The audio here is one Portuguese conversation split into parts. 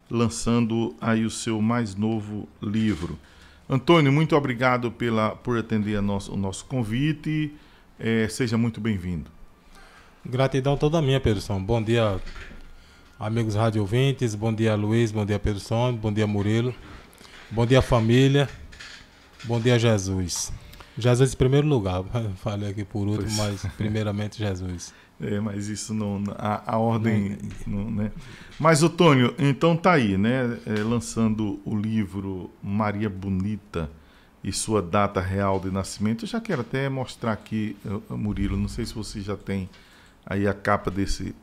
lançando aí o seu mais novo livro. Antônio, muito obrigado por atender o nosso convite. Seja muito bem-vindo. Gratidão toda minha, Pedro Som. Bom dia, amigos rádio ouvintes. Bom dia, Luiz. Bom dia, Pedro Som. Bom dia, Murilo. Bom dia, família. Bom dia, Jesus. Jesus em primeiro lugar. Falei aqui por último, mas primeiramente Jesus. Mas isso não... A ordem... Não, né? Mas, Antônio, então tá aí, né? Lançando o livro Maria Bonita e sua data real de nascimento. Eu já quero até mostrar aqui, Murilo, não sei se você já tem aí a capa desse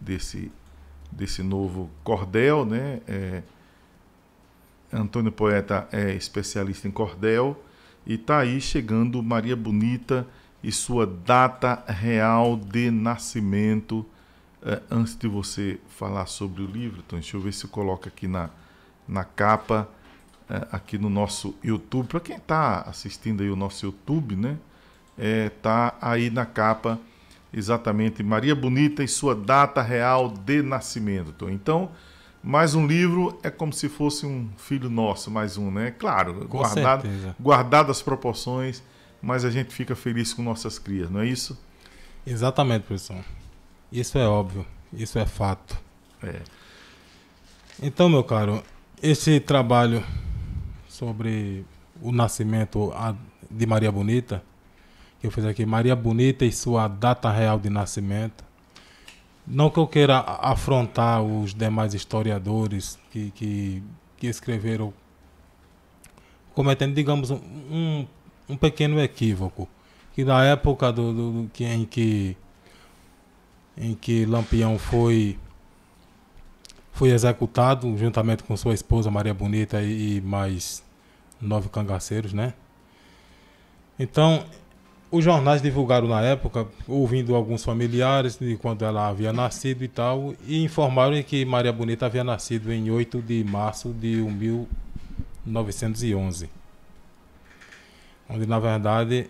novo cordel, né? Antônio Poeta é especialista em cordel e tá aí chegando Maria Bonita e sua data real de nascimento. Antes de você falar sobre o livro, então, deixa eu ver se eu coloco aqui na capa, aqui no nosso YouTube. Para quem está assistindo aí o nosso YouTube, né? Tá aí na capa exatamente Maria Bonita e sua data real de nascimento. Então, mais um livro é como se fosse um filho nosso, mais um, né? Claro, guardado as proporções, mas a gente fica feliz com nossas crias, não é isso? Exatamente, professor. Isso é óbvio, isso é fato. Então, meu caro, esse trabalho sobre o nascimento de Maria Bonita, que eu fiz aqui, Maria Bonita e sua data real de nascimento, não que eu queira afrontar os demais historiadores que escreveram, cometendo, digamos, um pequeno equívoco, que na época em que Lampião foi executado, juntamente com sua esposa Maria Bonita e mais 9 cangaceiros, né? Então, os jornais divulgaram na época, ouvindo alguns familiares de quando ela havia nascido e tal, e informaram que Maria Bonita havia nascido em 8 de março de 1911. Onde, na verdade,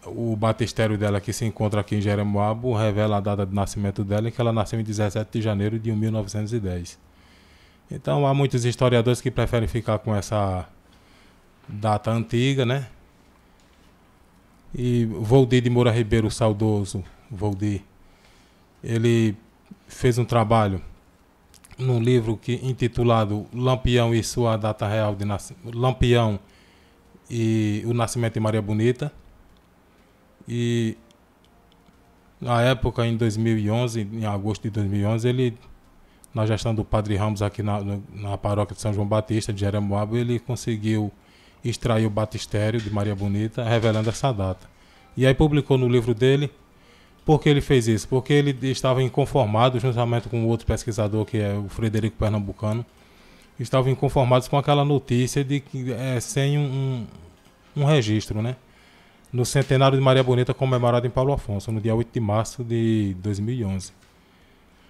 o batistério dela, que se encontra aqui em Jeremoabo, revela a data de nascimento dela, e que ela nasceu em 17 de janeiro de 1910. Então, há muitos historiadores que preferem ficar com essa data antiga, né? E Voldir de Moura Ribeiro, o saudoso Voldir, ele fez um trabalho num livro intitulado Lampião e sua data real de nascimento, Lampião e o nascimento de Maria Bonita. E na época, em 2011, em agosto de 2011, ele, na gestão do Padre Ramos aqui na paróquia de São João Batista de Jeremoabo, ele conseguiu extrair o batistério de Maria Bonita, revelando essa data. E aí publicou no livro dele. Por que ele fez isso? Porque ele estava inconformado, juntamente com outro pesquisador, que é o Frederico Pernambucano, estavam inconformados com aquela notícia de que sem um registro, né? No centenário de Maria Bonita, comemorado em Paulo Afonso, no dia 8 de março de 2011.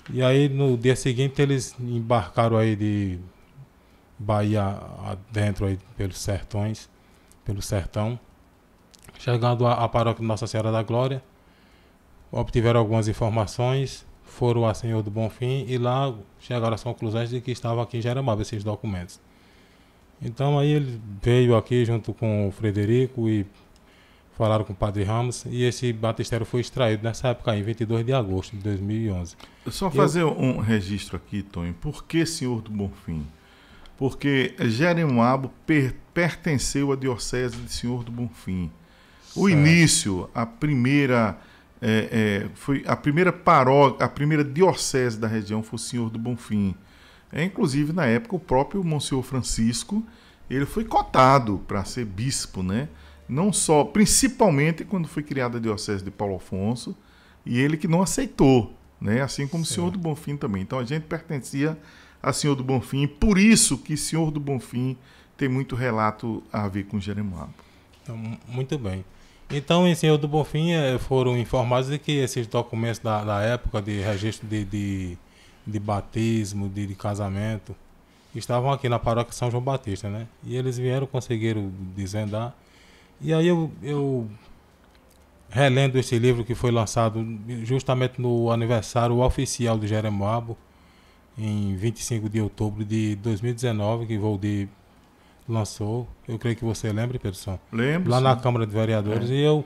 E aí, no dia seguinte, eles embarcaram aí de Bahia adentro, aí pelos sertões, pelo sertão, chegando à paróquia de Nossa Senhora da Glória, obtiveram algumas informações, foram a Senhor do Bonfim e lá chegaram às conclusões de que estavam aqui em Jeremoabo esses documentos. Então aí ele veio aqui junto com o Frederico e falaram com o Padre Ramos, e esse batistério foi extraído nessa época aí, 22 de agosto de 2011. Só fazer um registro aqui, Tonho. Por que Senhor do Bonfim? Porque Jeremoabo pertenceu à diocese de Senhor do Bonfim. O início, a primeira foi a primeira paróquia, a primeira diocese da região foi o Senhor do Bonfim. Inclusive, na época, o próprio Monsenhor Francisco, ele foi cotado para ser bispo, né? Não só, principalmente quando foi criada a diocese de Paulo Afonso, e ele que não aceitou, né? Assim como o Senhor do Bonfim também. Então a gente pertencia a Senhor do Bonfim, por isso que Senhor do Bonfim tem muito relato a ver com Jeremoabo. Muito bem. Então, em Senhor do Bonfim, foram informados de que esses documentos da época de registro de batismo, de casamento, estavam aqui na paróquia São João Batista, né? E eles vieram, conseguiram desvendar. E aí eu relendo esse livro que foi lançado justamente no aniversário oficial de Jeremoabo, em 25 de outubro de 2019, que Valdir lançou. Eu creio que você lembra, Pedro. Lembro. Lá sim. na Câmara de Vereadores. E eu,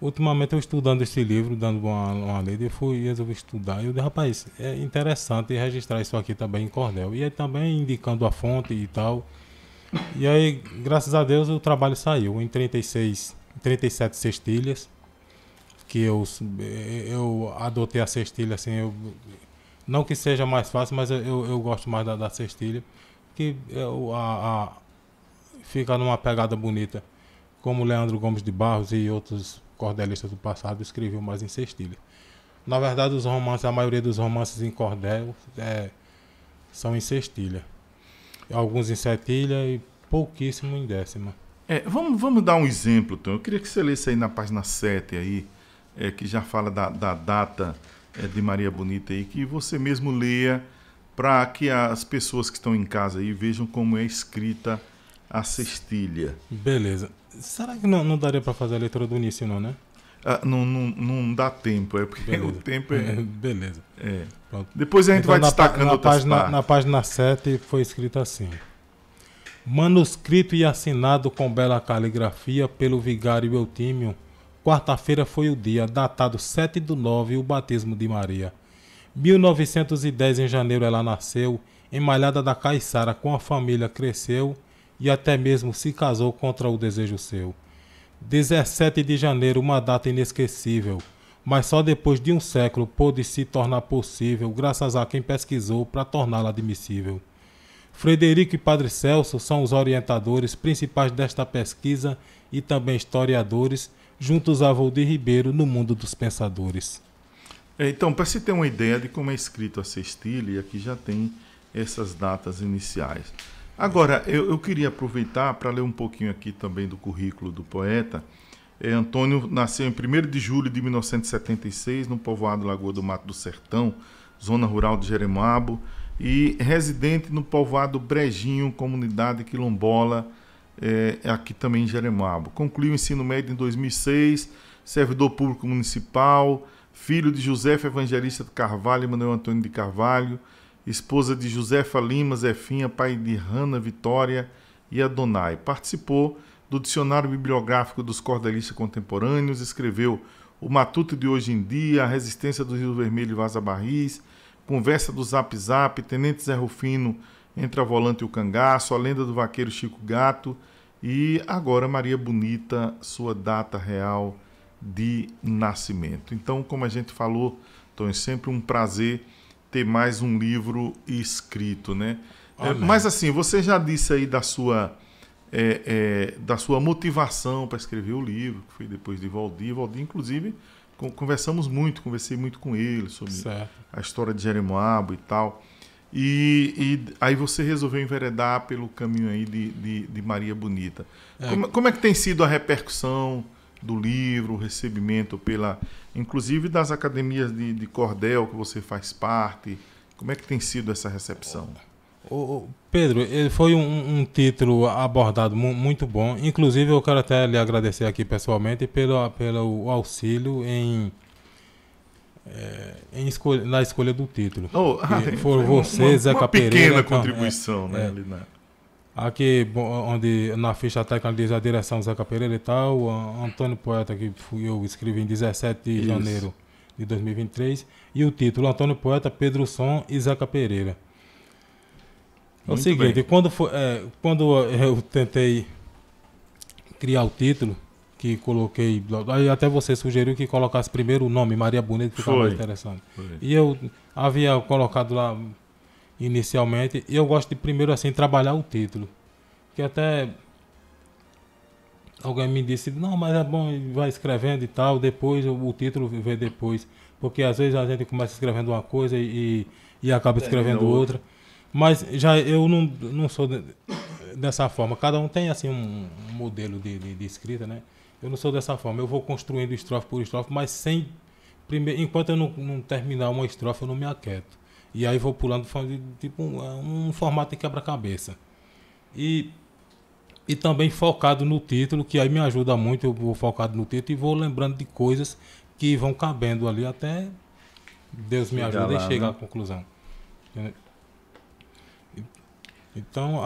ultimamente, eu estudando esse livro, dando uma lida, eu resolvi estudar. E eu disse, rapaz, é interessante registrar isso aqui também em cordel. E aí também indicando a fonte e tal. E aí, graças a Deus, o trabalho saiu em 37 cestilhas, que eu adotei a cestilha, assim, não que seja mais fácil, mas eu gosto mais da cestilha, que fica numa pegada bonita, como Leandro Gomes de Barros e outros cordelistas do passado escreviam mais em cestilha. Na verdade, os romances, a maioria dos romances em cordel são em cestilha. Alguns em setilha e pouquíssimo em décima. Vamos dar um exemplo, Tom. Eu queria que você lesse aí na página 7, aí, que já fala da data de Maria Bonita, aí, que você mesmo leia para que as pessoas que estão em casa aí vejam como é escrita a cestilha. Beleza. Será que não daria para fazer a leitura do início, não, né? Não dá tempo, porque Beleza. o tempo é... Beleza. Pronto. Depois a gente vai destacando outras partes. Na página 7 foi escrito assim: manuscrito e assinado com bela caligrafia pelo vigário Eutímio, quarta-feira foi o dia, datado 7/9, o batismo de Maria. 1910, em janeiro, ela nasceu, emalhada da caiçara, com a família cresceu e até mesmo se casou contra o desejo seu. 17 de janeiro, uma data inesquecível, mas só depois de um século pôde se tornar possível, graças a quem pesquisou para torná-la admissível. Frederico e Padre Celso são os orientadores principais desta pesquisa e também historiadores, juntos a Valdir Ribeiro no mundo dos pensadores. Então, para se ter uma ideia de como é escrito a cestilha, aqui já tem essas datas iniciais. Agora, eu queria aproveitar para ler um pouquinho aqui também do currículo do poeta. Antônio nasceu em 1º de julho de 1976, no povoado Lagoa do Mato do Sertão, zona rural de Jeremoabo, e residente no povoado Brejinho, comunidade quilombola, aqui também em Jeremoabo. Concluiu o ensino médio em 2006, servidor público municipal, filho de Josefa Evangelista de Carvalho e Manuel Antônio de Carvalho, esposa de Josefa Lima Zefinha, pai de Rana Vitória e Adonai. Participou do Dicionário Bibliográfico dos Cordelistas Contemporâneos, escreveu O Matuto de Hoje em Dia, A Resistência do Rio Vermelho e Vaza Barris, Conversa do Zap Zap, Tenente Zé Rufino, Entre a Volante e o Cangaço, A Lenda do Vaqueiro Chico Gato e agora Maria Bonita, sua data real de nascimento. Então, como a gente falou, então é sempre um prazer ter mais um livro escrito, né? Mas assim, você já disse aí da sua motivação para escrever o livro, que foi depois de Valdir. Valdir, inclusive, conversei muito com ele sobre a história de Jeremoabo e tal. E aí você resolveu enveredar pelo caminho aí de Maria Bonita. Como é que tem sido a repercussão do livro, o recebimento inclusive das academias de cordel que você faz parte? Como é que tem sido essa recepção? Pedro, ele foi um título abordado muito bom. Inclusive, eu quero até lhe agradecer aqui pessoalmente pelo auxílio na escolha do título. Foram você, Zeca Pereira. Uma pequena contribuição, né? Aqui, onde na ficha técnica diz a direção Zeca Pereira e tal, Antônio Poeta, que eu escrevi em 17 de janeiro de 2023, e o título Antônio Poeta, Pedro Som e Zeca Pereira. É o seguinte, quando eu tentei criar o título, que coloquei, aí até você sugeriu que colocasse primeiro o nome Maria Bonita, que ficava mais interessante. E eu havia colocado lá inicialmente, e eu gosto de primeiro assim trabalhar o título, que até alguém me disse, não, mas é bom, vai escrevendo e tal, depois o título vê depois, porque às vezes a gente começa escrevendo uma coisa e acaba escrevendo outra, mas já eu não sou dessa forma, cada um tem assim um modelo de escrita, né? Eu não sou dessa forma, eu vou construindo estrofe por estrofe, mas enquanto eu não terminar uma estrofe eu não me aquieto. E aí vou pulando tipo um formato de quebra-cabeça. E também focado no título, que aí me ajuda muito, eu vou focado no título e vou lembrando de coisas que vão cabendo ali até Deus me ajuda e chegar à conclusão. Então,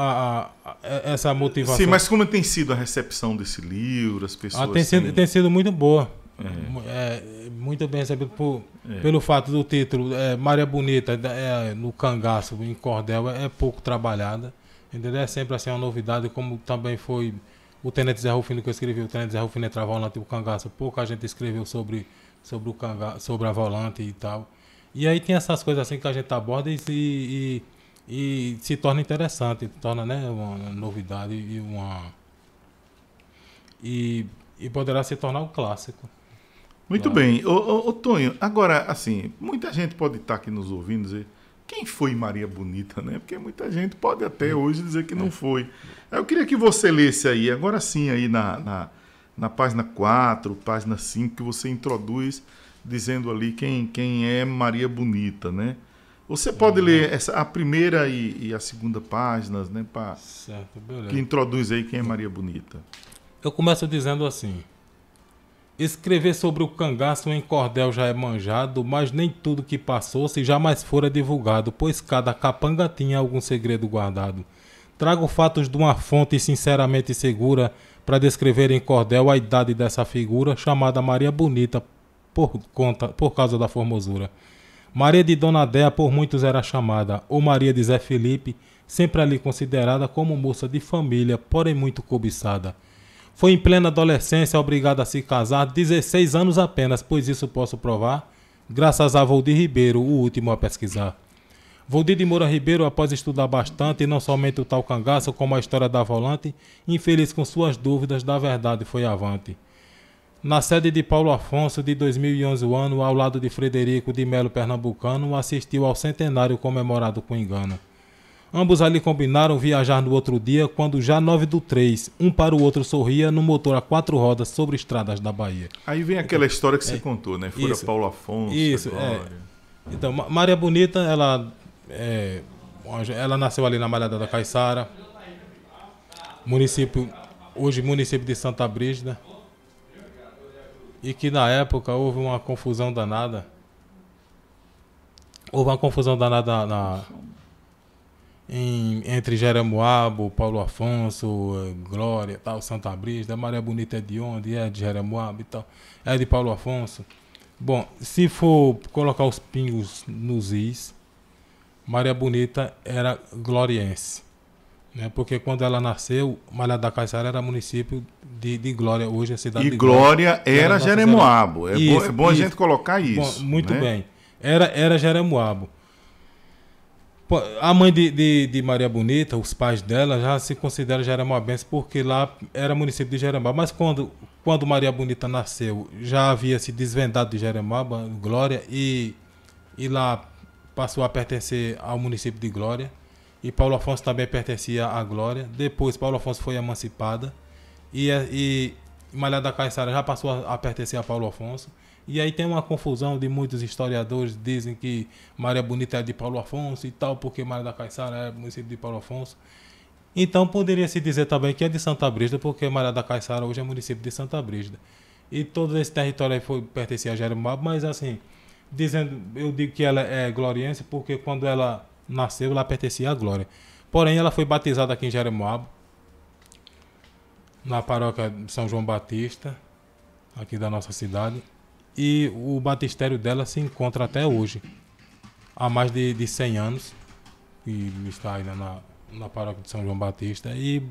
essa motivação... Sim, mas como tem sido a recepção desse livro, as pessoas... Tem sido muito boa. Muito bem recebido pelo fato do título. Maria Bonita, no cangaço, em cordel, é pouco trabalhada. Entendeu? É sempre assim uma novidade, como também foi o Tenente Zé Rufino que eu escrevi. O Tenente Zé Rufino entrava volante o cangaço. Pouca gente escreveu sobre o cangaço, sobre a volante e tal. E aí tem essas coisas assim que a gente aborda e se torna interessante, torna, né, uma novidade e poderá se tornar um clássico. Muito bem. Ô, Tonho, agora, assim, muita gente pode estar aqui nos ouvindo e dizer quem foi Maria Bonita, né? Porque muita gente pode até hoje dizer que não foi. Eu queria que você lesse aí, agora sim, aí na página 4, página 5, que você introduz dizendo ali quem é Maria Bonita, né? Você pode ler a primeira e a segunda páginas, né? Certo, beleza. Que introduz aí quem é Maria Bonita. Eu começo dizendo assim: escrever sobre o cangaço em cordel já é manjado, mas nem tudo que passou-se jamais fora divulgado, pois cada capanga tinha algum segredo guardado. Trago fatos de uma fonte sinceramente segura para descrever em cordel a idade dessa figura chamada Maria Bonita por causa da formosura. Maria de Dona Déa por muitos era chamada, ou Maria de Zé Felipe, sempre ali considerada como moça de família, porém muito cobiçada. Foi em plena adolescência obrigada a se casar, 16 anos apenas, pois isso posso provar, graças a Valdir Ribeiro, o último a pesquisar. Valdir de Moura Ribeiro, após estudar bastante, não somente o tal cangaço, como a história da volante, infeliz com suas dúvidas, da verdade foi avante. Na sede de Paulo Afonso, de 2011 o ano, ao lado de Frederico de Melo Pernambucano, assistiu ao centenário comemorado com engano. Ambos ali combinaram viajar no outro dia, quando já 9/3, um para o outro sorria, no motor a 4 rodas sobre estradas da Bahia. Aí vem aquela história que você contou, né? Fura Paulo Afonso. Isso, Então, Maria Bonita, ela nasceu ali na Malhada da Caiçara, hoje município de Santa Brígida, e que na época houve uma confusão danada. Entre Jeremoabo, Paulo Afonso, Glória, tal, Santa Brígida. Maria Bonita é de onde? É de Jeremoabo e tal. É de Paulo Afonso. Bom, se for colocar os pingos nos is, Maria Bonita era gloriense, né? Porque quando ela nasceu, Malhada da Caiçara era município de Glória, hoje é cidade de Glória. E Glória era Jeremoabo. É bom a gente colocar isso. Bom, muito bem. Era Jeremoabo. A mãe de Maria Bonita, os pais dela, já se consideram jeremoabenses porque lá era município de Jeremoabo. Mas quando Maria Bonita nasceu, já havia se desvendado de Jeremoabo, Glória, e lá passou a pertencer ao município de Glória. E Paulo Afonso também pertencia à Glória. Depois Paulo Afonso foi emancipada e Malhada da Caiçara já passou a pertencer a Paulo Afonso. E aí tem uma confusão de muitos historiadores, dizem que Maria Bonita é de Paulo Afonso e tal, porque Malhada da Caiçara é município de Paulo Afonso. Então poderia se dizer também que é de Santa Brígida, porque Malhada da Caiçara hoje é município de Santa Brígida. E todo esse território aí pertencia a Jeremoabo, mas assim, eu digo que ela é gloriense porque quando ela nasceu, ela pertencia à Glória. Porém, ela foi batizada aqui em Jeremoabo, na paróquia de São João Batista, aqui da nossa cidade. E o batistério dela se encontra até hoje, há mais de 100 anos, e está aí na paróquia de São João Batista. E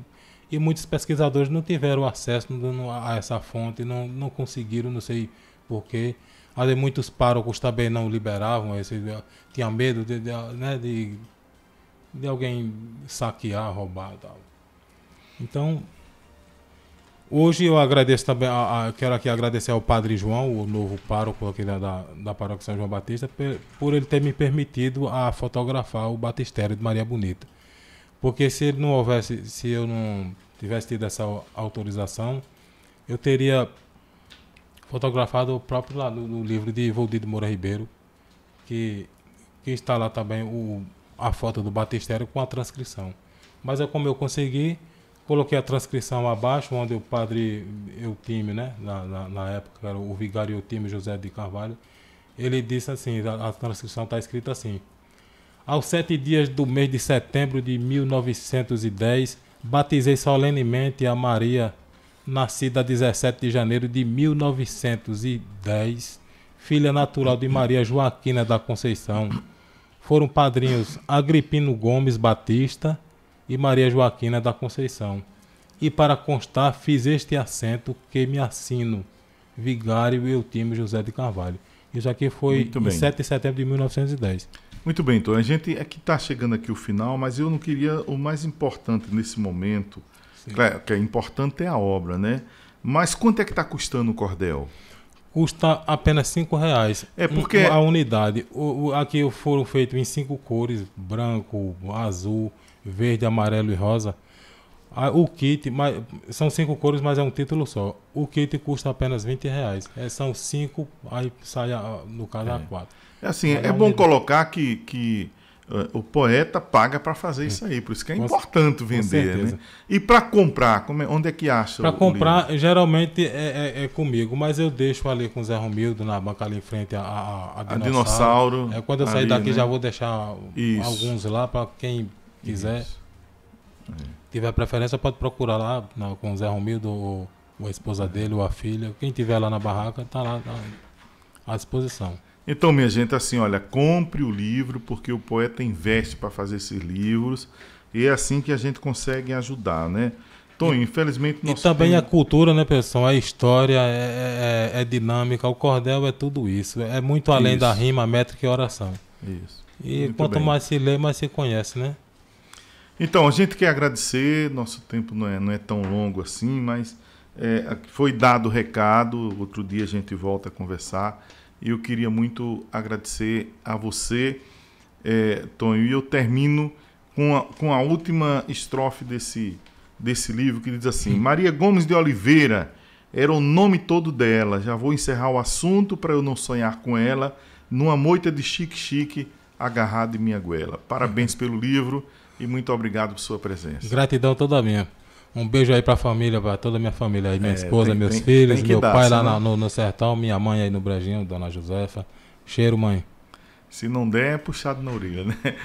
muitos pesquisadores não tiveram acesso a essa fonte, não conseguiram, não sei porquê. Muitos párocos também não liberavam, tinham medo de alguém saquear, roubar e tal. Então, hoje eu agradeço também, quero aqui agradecer ao Padre João, o novo pároco aqui da paróquia São João Batista, por ele ter me permitido a fotografar o batistério de Maria Bonita. Porque se eu não tivesse tido essa autorização, eu teria fotografado o próprio lá no livro de Valdir de Moura Ribeiro, que está lá também a foto do batistério com a transcrição. Mas como eu consegui, coloquei a transcrição abaixo, onde o padre Eutímio, né, na época era o vigário Eutímio José de Carvalho, ele disse assim, a transcrição está escrita assim: Aos 7 dias do mês de setembro de 1910, batizei solenemente a Maria, nascida a 17 de janeiro de 1910, filha natural de Maria Joaquina da Conceição. Foram padrinhos Agripino Gomes Batista e Maria Joaquina da Conceição. E para constar, fiz este assento que me assino, Vigário Eutímio José de Carvalho. Isso aqui foi em 7 de setembro de 1910. Muito bem, então a gente é que está chegando aqui o final, mas eu não queria o mais importante nesse momento. Claro, que é importante é a obra, né? Mas quanto é que está custando o cordel? Custa apenas R$5. É porque a unidade. Aqui foram feitos em 5 cores: branco, azul, verde, amarelo e rosa. O kit, são 5 cores, mas é um título só. O kit custa apenas R$20. São 5, aí sai, no caso, a 4. É assim, é bom colocar que o poeta paga para fazer isso aí, por isso que é importante vender, né? E para comprar, onde é que acha? Para comprar, geralmente é comigo, mas eu deixo ali com o Zé Romildo na banca ali em frente a Dinossauro. Quando eu sair daqui, né? Já vou deixar Isso. Alguns lá para quem quiser. Tiver preferência, pode procurar lá com o Zé Romildo, ou a esposa dele, ou a filha. Quem tiver lá na barraca, está lá à disposição. Então, minha gente, assim, olha, compre o livro, porque o poeta investe para fazer esses livros, e é assim que a gente consegue ajudar, né? Então, infelizmente... E também a cultura, né, pessoal? A história é dinâmica, o cordel é tudo isso. É muito além da rima, métrica e oração. Isso. E muito quanto bem. mais se lê, mais se conhece, né? Então, a gente quer agradecer, nosso tempo não é tão longo assim, mas foi dado o recado, outro dia a gente volta a conversar, e eu queria muito agradecer a você, Tonho, e eu termino com a última estrofe desse livro, que diz assim: Maria Gomes de Oliveira era o nome todo dela, já vou encerrar o assunto para eu não sonhar com ela, numa moita de chique-chique agarrado em minha goela. Parabéns pelo livro. E muito obrigado por sua presença. Gratidão toda minha. Um beijo aí pra família, pra toda a minha família aí, minha esposa, meus filhos, meu pai lá no sertão, minha mãe aí no Brejinho, Dona Josefa. Cheiro, mãe. Se não der, é puxado na orelha, né?